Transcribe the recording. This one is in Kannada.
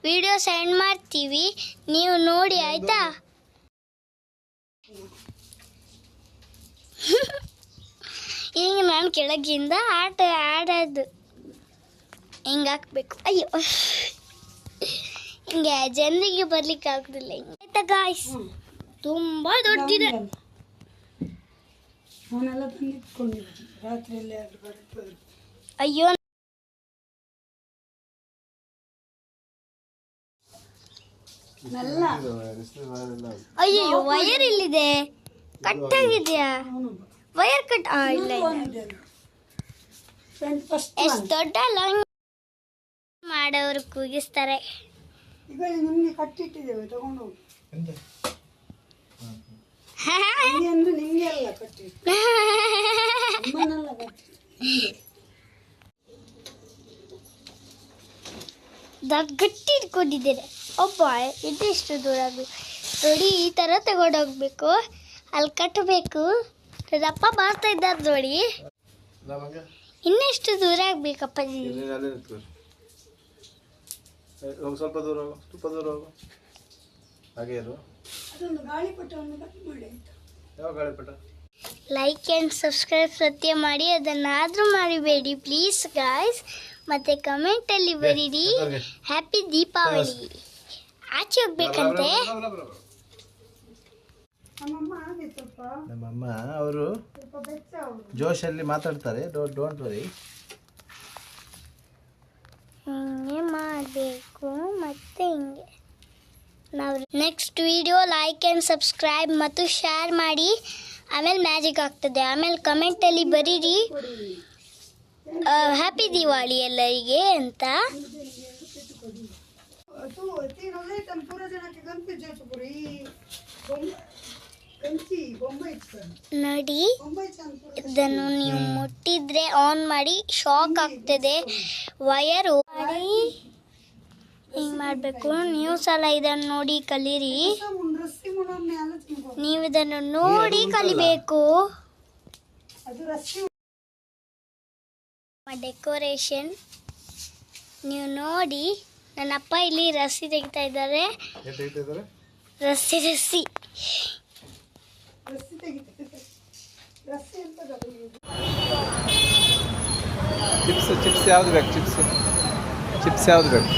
ವಿಡಿಯೋ ಸೆಂಡ್ ಮಾಡ್ತೀವಿ, ನೀವು ನೋಡಿ ಆಯ್ತಾ. ಈಗ ನಾನು ಕೆಳಗಿಂದ ಆಡೋದು ಹಿಂಗೆ ಹಾಕ್ಬೇಕು. ಅಯ್ಯೋ, ಹಿಂಗೆ ಜನರಿಗೆ ಬರ್ಲಿಕ್ಕೆ ಆಗುದಿಲ್ಲ. ಹಿಂಗೆ ಆಯ್ತಾ ಗಾಯ್ಸ್, ತುಂಬಾ ದೊಡ್ಡದಿದೆ. ಅಯ್ಯೋ, ಅಯ್ಯೋ ವಯರ್ ಇಲ್ಲಿದೆ, ಕಟ್ ಆಗಿದೆಯಾ? ವಯರ್ ಕಟ್ ಇಲ್ಲ. ಎಷ್ಟು ದೊಡ್ಡ ಲಾಂಗ್ ಮಾಡೋರು ಕೂಗಿಸ್ತಾರೆ. ಈಗ ನಿಮ್ಗೆ ಕಟ್ಟಿಟ್ಟಿದ್ದೇವೆ, ತಗೊಂಡು ಹೋಗಿ. ನಿಮ್ಗೆ ಅಲ್ಲ ಕಟ್ಟಿಟ್ಟು, ಅಮ್ಮನೆಲ್ಲ ಕಟ್ಟಿಟ್ಟು. ಗಟ್ಟಿ ಇಟ್ಕೊಂಡಿದ್ದೇನೆ. ಒಬ್ಬ ಇದಿಷ್ಟು ದೂರ ಆಗ್ಬೇಕು ನೋಡಿ, ಈ ಥರ ತಗೊಂಡೋಗ್ಬೇಕು, ಅಲ್ಲಿ ಕಟ್ಟಬೇಕು. ಅಪ್ಪ ಮಾಡ್ತಾ ಇದ್ದಾರೆ ನೋಡಿ. ಇನ್ನೆಷ್ಟು ದೂರ ಆಗ್ಬೇಕಪ್ಪಾಜಿ? ಸ್ವಲ್ಪ ದೂರ ಹೋಗು, ಸ್ವಲ್ಪ ದೂರ ಹೋಗು. ಹಾಗೆ ಇರು. ಅದೊಂದು ಗಾಳಿಪಟವನ್ನು ಕಟ್ ಮಾಡಿ. ಯಾವ ಗಾಳಿಪಟ? ಲೈಕ್ ಆ್ಯಂಡ್ ಸಬ್ಸ್ಕ್ರೈಬ್ ಸತ್ಯ ಮಾಡಿ, ಅದನ್ನಾದರೂ ಮಾಡಿಬೇಡಿ ಪ್ಲೀಸ್ ಗಾಯ್ಸ್. ಮತ್ತು ಕಮೆಂಟಲ್ಲಿ ಬರೀರಿ ಹ್ಯಾಪಿ ದೀಪಾವಳಿ. ಆಚೆ ಹೋಗ್ಬೇಕಂತೆ. ನಮ್ಮಮ್ಮ ಅವರು ಜೋಶಲ್ಲಿ ಮಾತಾಡ್ತಾರೆ. Don't worry. ಹಿಂಗೆ ಮಾಡಬೇಕು ಮತ್ತೆ ಹಿಂಗೆ. ನಾವು next video like and subscribe ಮತ್ತು ಶೇರ್ ಮಾಡಿ. ಆಮೇಲೆ ಮ್ಯಾಜಿಕ್ ಆಗ್ತದೆ. ಆಮೇಲೆ ಕಮೆಂಟಲ್ಲಿ ಬರೀರಿ ಹ್ಯಾಪಿ ದಿವಾಳಿ ಎಲ್ಲರಿಗೆ ಅಂತ. ನೋಡಿ, ಇದನ್ನು ನೀವು ಮುಟ್ಟಿದ್ರೆ ಆನ್ ಮಾಡಿ ಶಾಕ್ ಆಗ್ತದೆ. ವಯರು ಮಾಡಿ ಹಿಂಗೆ ಮಾಡಬೇಕು. ನೀವು ಸಲ ಇದನ್ನು ನೋಡಿ ಕಲೀರಿ. ನೀವು ಇದನ್ನು ನೋಡಿ ಕಲಿಬೇಕು. ಡೆಕೋರೇಷನ್ ನೀವು ನೋಡಿ. ನನ್ನ ಅಪ್ಪ ಇಲ್ಲಿ ರಸ್ಸಿ ತೆಗಿತಾ ಇದ್ದಾರೆ. ರಸ್ಸಿ ಚಿಪ್ಸ್ ಯಾವ್ದು ಬೇಕು? ಚಿಪ್ಸ್ ಯಾವ್ದು ಬೇಕು?